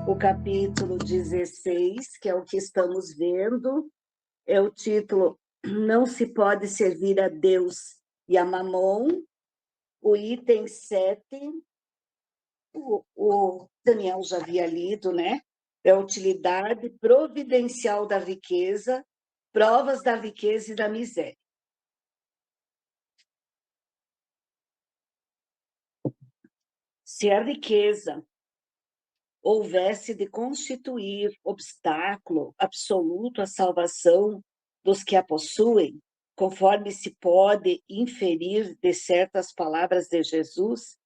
o capítulo 16, que é o que estamos vendo, é o título Não se pode servir a Deus e a Mamon. O item 7, o Daniel já havia lido, né? É a utilidade providencial da riqueza, provas da riqueza e da miséria. Se a riqueza houvesse de constituir obstáculo absoluto à salvação dos que a possuem, conforme se pode inferir de certas palavras de Jesus,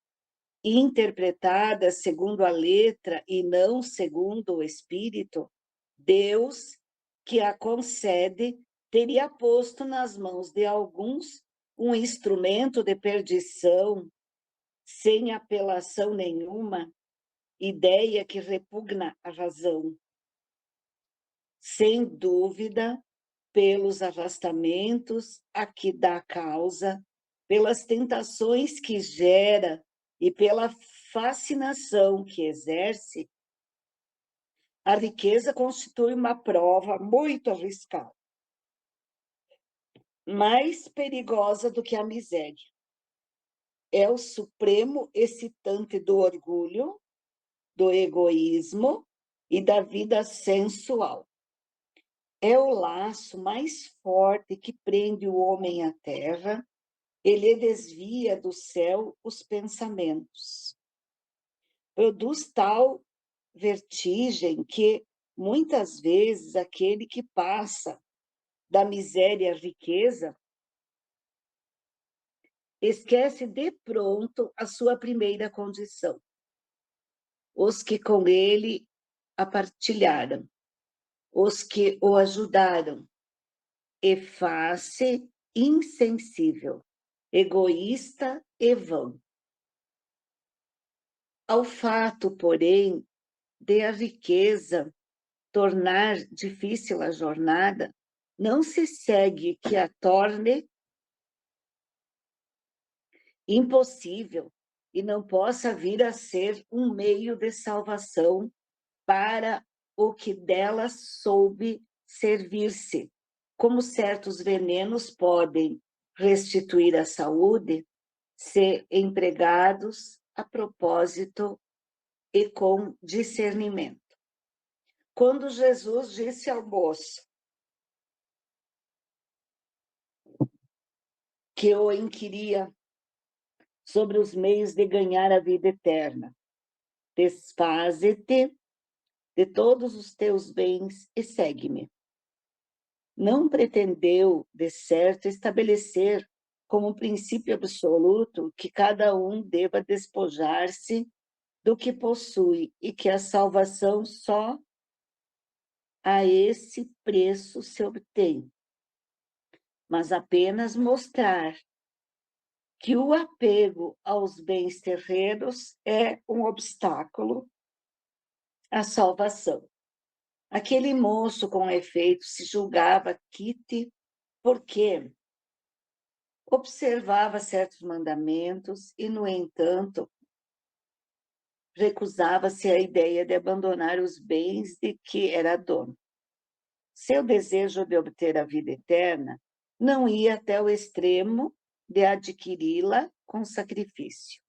interpretadas segundo a letra e não segundo o Espírito, Deus, que a concede, teria posto nas mãos de alguns um instrumento de perdição, sem apelação nenhuma, ideia que repugna a razão. Sem dúvida, pelos arrastamentos a que dá causa, pelas tentações que gera e pela fascinação que exerce, a riqueza constitui uma prova muito arriscada, mais perigosa do que a miséria. É o supremo excitante do orgulho, do egoísmo e da vida sensual. É o laço mais forte que prende o homem à terra, ele desvia do céu os pensamentos. Produz tal vertigem que, muitas vezes, aquele que passa da miséria à riqueza esquece de pronto a sua primeira condição. Os que com ele a partilharam, os que o ajudaram, e faz-se insensível, egoísta e vão. Ao fato, porém, de a riqueza tornar difícil a jornada, não se segue que a torne impossível e não possa vir a ser um meio de salvação para o que dela soube servir-se. Como certos venenos podem restituir a saúde, se empregados a propósito e com discernimento. Quando Jesus disse ao moço que o inquiria sobre os meios de ganhar a vida eterna, desfaze-te de todos os teus bens e segue-me. Não pretendeu, de certo, estabelecer como princípio absoluto que cada um deva despojar-se do que possui e que a salvação só a esse preço se obtém, mas apenas mostrar que o apego aos bens terrenos é um obstáculo à salvação. Aquele moço, com efeito, se julgava quite porque observava certos mandamentos e, no entanto, recusava-se à ideia de abandonar os bens de que era dono. Seu desejo de obter a vida eterna não ia até o extremo de adquiri-la com sacrifício.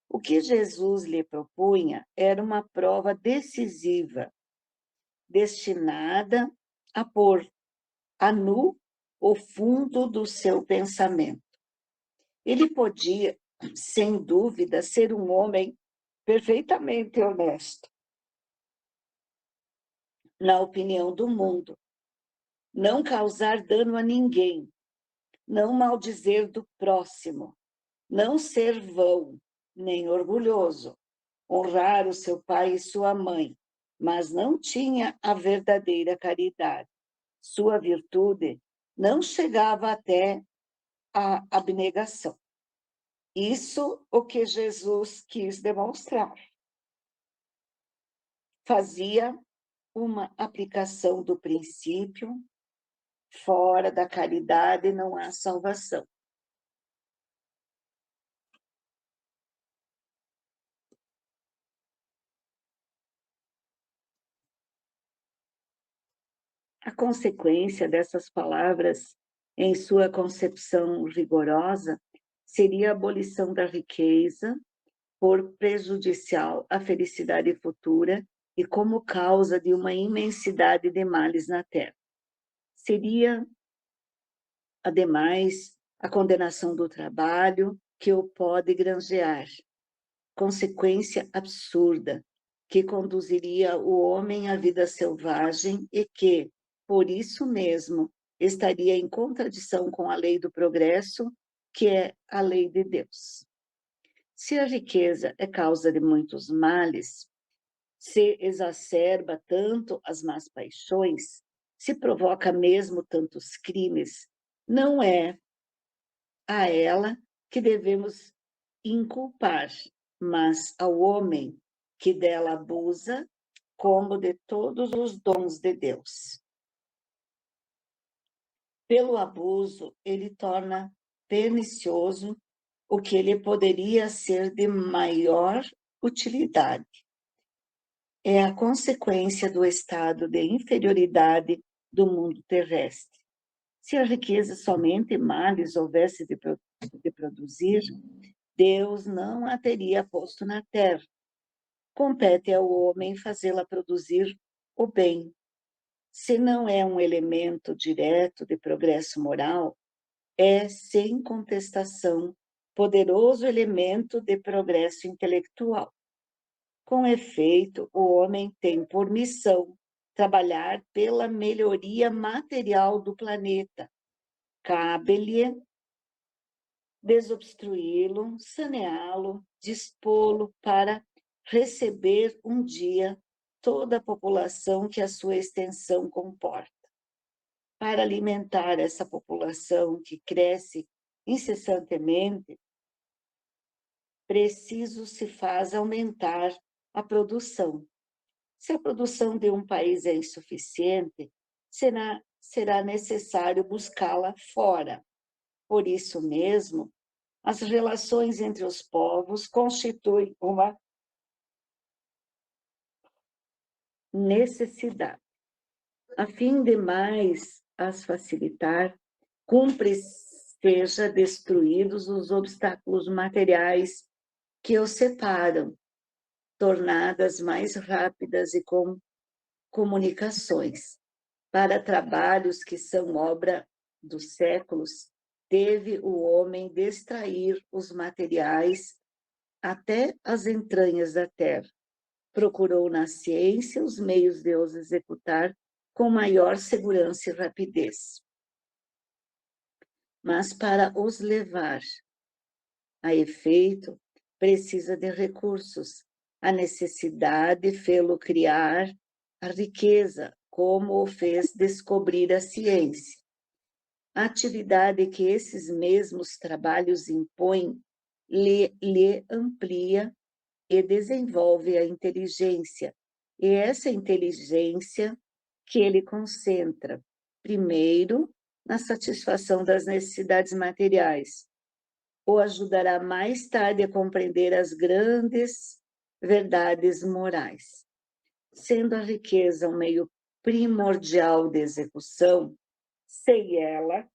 O que Jesus lhe propunha era uma prova decisiva, destinada a pôr a nu o fundo do seu pensamento. Ele podia, sem dúvida, ser um homem perfeitamente honesto, na opinião do mundo, não causar dano a ninguém, não maldizer do próximo, não ser vão, nem orgulhoso, honrar o seu pai e sua mãe, mas não tinha a verdadeira caridade. Sua virtude não chegava até a abnegação. Isso o que Jesus quis demonstrar. Fazia uma aplicação do princípio, fora da caridade não há salvação. A consequência dessas palavras, em sua concepção rigorosa, seria a abolição da riqueza, por prejudicial à felicidade futura e como causa de uma imensidade de males na Terra. Seria, ademais, a condenação do trabalho que o pode granjear, consequência absurda, que conduziria o homem à vida selvagem e que, por isso mesmo, estaria em contradição com a lei do progresso, que é a lei de Deus. Se a riqueza é causa de muitos males, se exacerba tanto as más paixões, se provoca mesmo tantos crimes, não é a ela que devemos inculpar, mas ao homem que dela abusa, como de todos os dons de Deus. Pelo abuso, ele torna pernicioso o que ele poderia ser de maior utilidade. É a consequência do estado de inferioridade do mundo terrestre. Se a riqueza somente males houvesse de produzir, Deus não a teria posto na terra. Compete ao homem fazê-la produzir o bem. Se não é um elemento direto de progresso moral, é, sem contestação, poderoso elemento de progresso intelectual. Com efeito, o homem tem por missão trabalhar pela melhoria material do planeta. Cabe-lhe desobstruí-lo, saneá-lo, dispô-lo para receber um dia toda a população que a sua extensão comporta. Para alimentar essa população que cresce incessantemente, preciso se faz aumentar a produção. Se a produção de um país é insuficiente, será necessário buscá-la fora. Por isso mesmo, as relações entre os povos constituem uma necessidade. A fim de mais as facilitar, cumpre seja destruídos os obstáculos materiais que os separam, tornadas mais rápidas e com comunicações. Para trabalhos que são obra dos séculos, teve o homem de extrair os materiais até as entranhas da terra. Procurou na ciência os meios de os executar com maior segurança e rapidez. Mas para os levar a efeito, precisa de recursos. A necessidade fê-lo criar a riqueza, como o fez descobrir a ciência. A atividade que esses mesmos trabalhos impõem lhe amplia e desenvolve a inteligência. E essa inteligência que ele concentra, primeiro, na satisfação das necessidades materiais, o ajudará mais tarde a compreender as grandes verdades morais. Sendo a riqueza um meio primordial de execução, sem ela,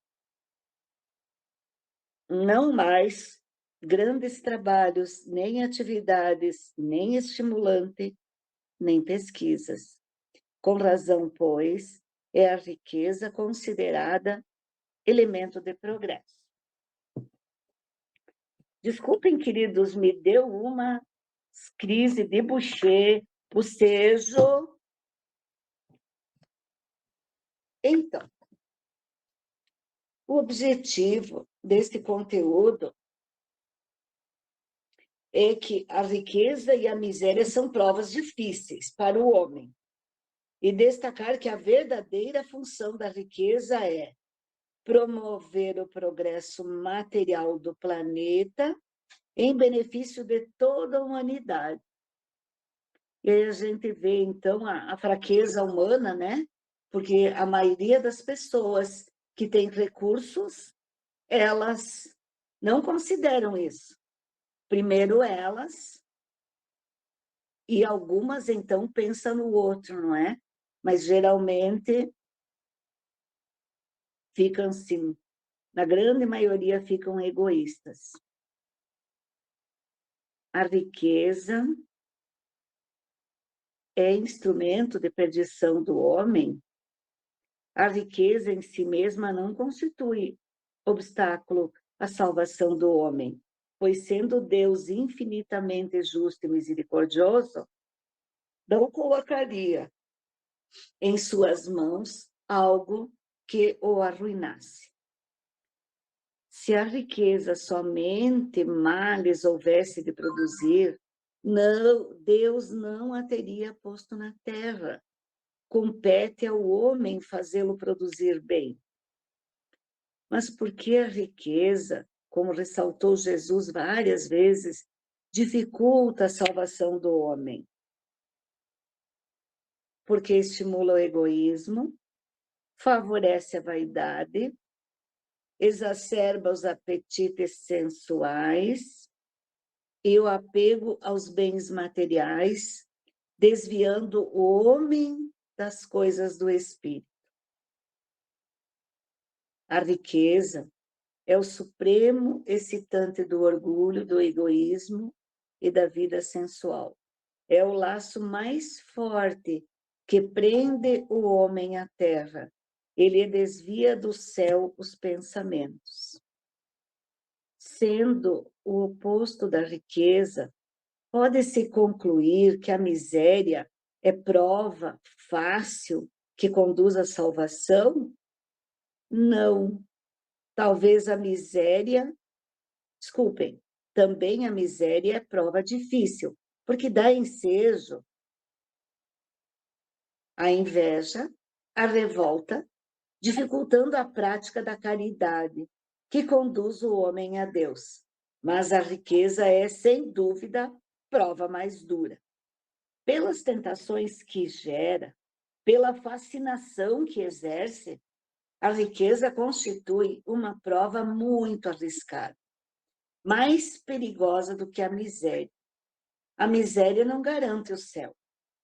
não mais grandes trabalhos, nem atividades, nem estimulante, nem pesquisas. Com razão, pois, é a riqueza considerada elemento de progresso. Desculpem, queridos, me deu uma crise de bocejo. Então, o objetivo desse conteúdo é que a riqueza e a miséria são provas difíceis para o homem. E destacar que a verdadeira função da riqueza é promover o progresso material do planeta em benefício de toda a humanidade. E aí a gente vê, então, a fraqueza humana, né? Porque a maioria das pessoas que têm recursos, elas não consideram isso. Primeiro elas, e algumas, então, pensam no outro, não é? Mas, geralmente, ficam, sim, na grande maioria, ficam egoístas. A riqueza é instrumento de perdição do homem. A riqueza em si mesma não constitui obstáculo à salvação do homem, pois sendo Deus infinitamente justo e misericordioso, não colocaria em suas mãos algo que o arruinasse. Se a riqueza somente males houvesse de produzir, não, Deus não a teria posto na terra. Compete ao homem fazê-lo produzir bem. Mas por que a riqueza, como ressaltou Jesus várias vezes, dificulta a salvação do homem? Porque estimula o egoísmo, favorece a vaidade, exacerba os apetites sensuais e o apego aos bens materiais, desviando o homem das coisas do espírito. A riqueza é o supremo excitante do orgulho, do egoísmo e da vida sensual. É o laço mais forte que prende o homem à terra. Ele desvia do céu os pensamentos. Sendo o oposto da riqueza, pode-se concluir que a miséria é prova fácil que conduz à salvação? Não. Talvez a miséria, desculpem, também a miséria é prova difícil, porque dá ensejo à inveja, à revolta, dificultando a prática da caridade, que conduz o homem a Deus. Mas a riqueza é, sem dúvida, prova mais dura. Pelas tentações que gera, pela fascinação que exerce, a riqueza constitui uma prova muito arriscada, mais perigosa do que a miséria. A miséria não garante o céu.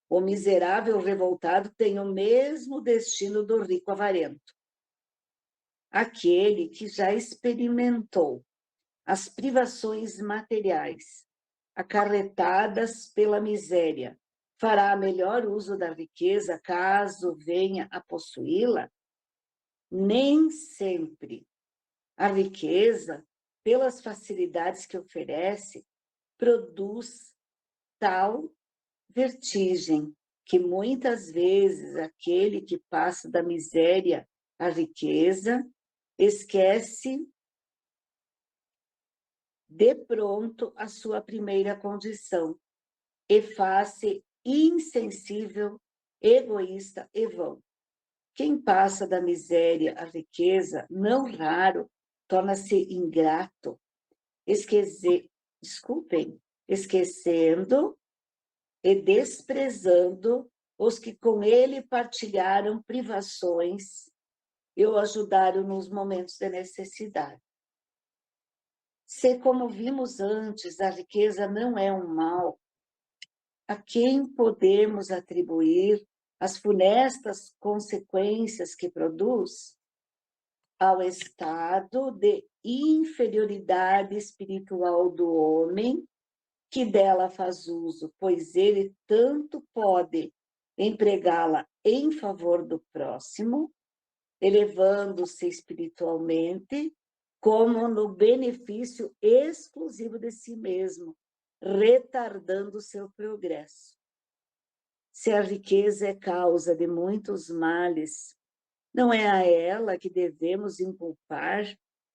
O miserável revoltado tem o mesmo destino do rico avarento. Aquele que já experimentou as privações materiais acarretadas pela miséria fará melhor uso da riqueza caso venha a possuí-la? Nem sempre. A riqueza, pelas facilidades que oferece, produz tal vertigem que muitas vezes aquele que passa da miséria à riqueza esquece de pronto a sua primeira condição e faz-se insensível, egoísta e vão. Quem passa da miséria à riqueza, não raro, torna-se ingrato, esquecendo e desprezando os que com ele partilharam privações e o ajudaram nos momentos de necessidade. Se, como vimos antes, a riqueza não é um mal, a quem podemos atribuir as funestas consequências que produz? Ao estado de inferioridade espiritual do homem, que dela faz uso, pois ele tanto pode empregá-la em favor do próximo, elevando-se espiritualmente, como no benefício exclusivo de si mesmo, retardando seu progresso. Se a riqueza é causa de muitos males, não é a ela que devemos inculpar,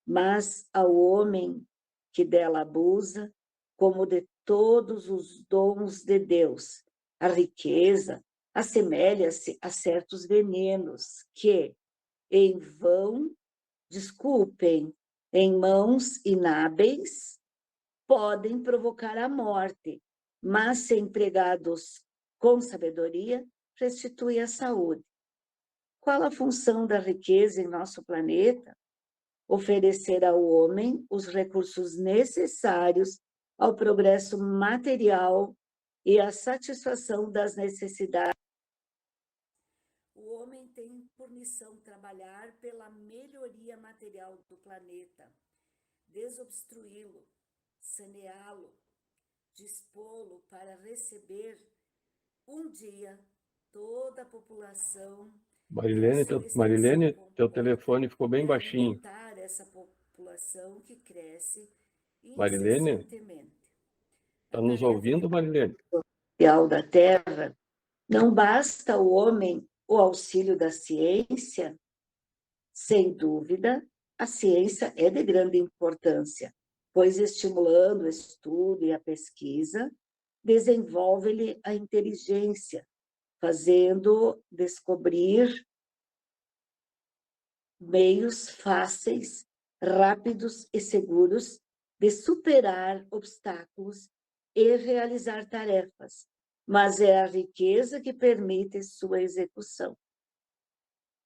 mas ao homem que dela abusa, como de todos os dons de Deus. A riqueza assemelha-se a certos venenos que, em mãos inábeis, podem provocar a morte, mas se empregados com sabedoria, restitui a saúde. Qual a função da riqueza em nosso planeta? Oferecer ao homem os recursos necessários ao progresso material e à satisfação das necessidades. O homem tem por missão trabalhar pela melhoria material do planeta, desobstruí-lo, saneá-lo, dispô-lo para receber um dia toda a população e a sua extensão Marilene, teu completa, telefone ficou bem e baixinho. alimentar essa população que cresce Marilene, incessantemente. A está nos tarefa ouvindo, Marilene? social da Terra, não basta o homem o auxílio da ciência? Sem dúvida, a ciência é de grande importância, pois estimulando o estudo e a pesquisa, desenvolve-lhe a inteligência, fazendo descobrir meios fáceis, rápidos e seguros de superar obstáculos e realizar tarefas, mas é a riqueza que permite sua execução.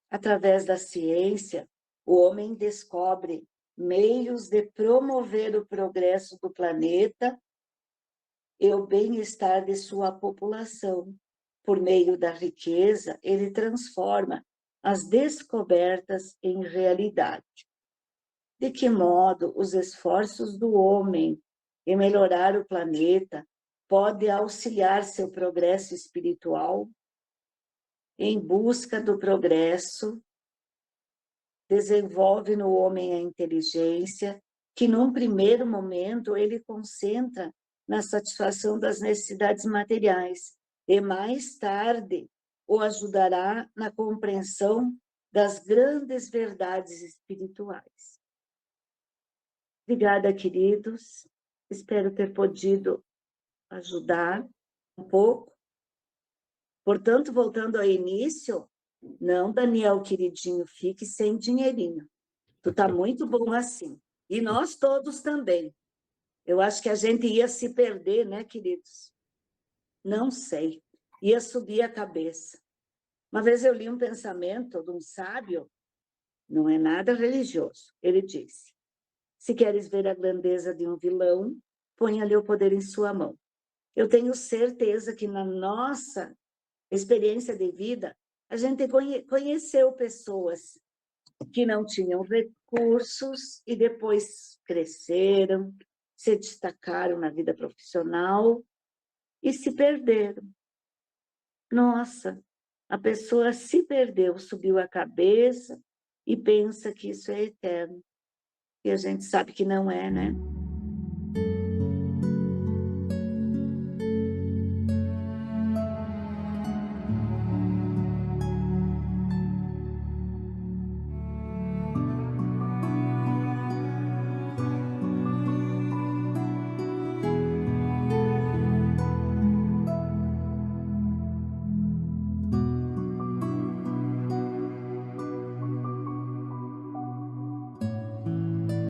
Através da ciência, o homem descobre meios de promover o progresso do planeta e o bem-estar de sua população. Por meio da riqueza, ele transforma as descobertas em realidade. De que modo os esforços do homem em melhorar o planeta podem auxiliar seu progresso espiritual? Em busca do progresso, desenvolve no homem a inteligência, que num primeiro momento ele concentra na satisfação das necessidades materiais, e mais tarde o ajudará na compreensão das grandes verdades espirituais. Obrigada, queridos. Espero ter podido ajudar um pouco. Portanto, voltando ao início, não, Daniel, queridinho, fique sem dinheirinho. Tu tá muito bom assim. E nós todos também. Eu acho que a gente ia se perder, né, queridos? Não sei. Ia subir a cabeça. Uma vez eu li um pensamento de um sábio, não é nada religioso. Ele disse: se queres ver a grandeza de um vilão, ponha-lhe o poder em sua mão. Eu tenho certeza que na nossa experiência de vida, a gente conheceu pessoas que não tinham recursos e depois cresceram, se destacaram na vida profissional e se perderam. Nossa, a pessoa se perdeu, subiu a cabeça e pensa que isso é eterno. E a gente sabe que não é, né?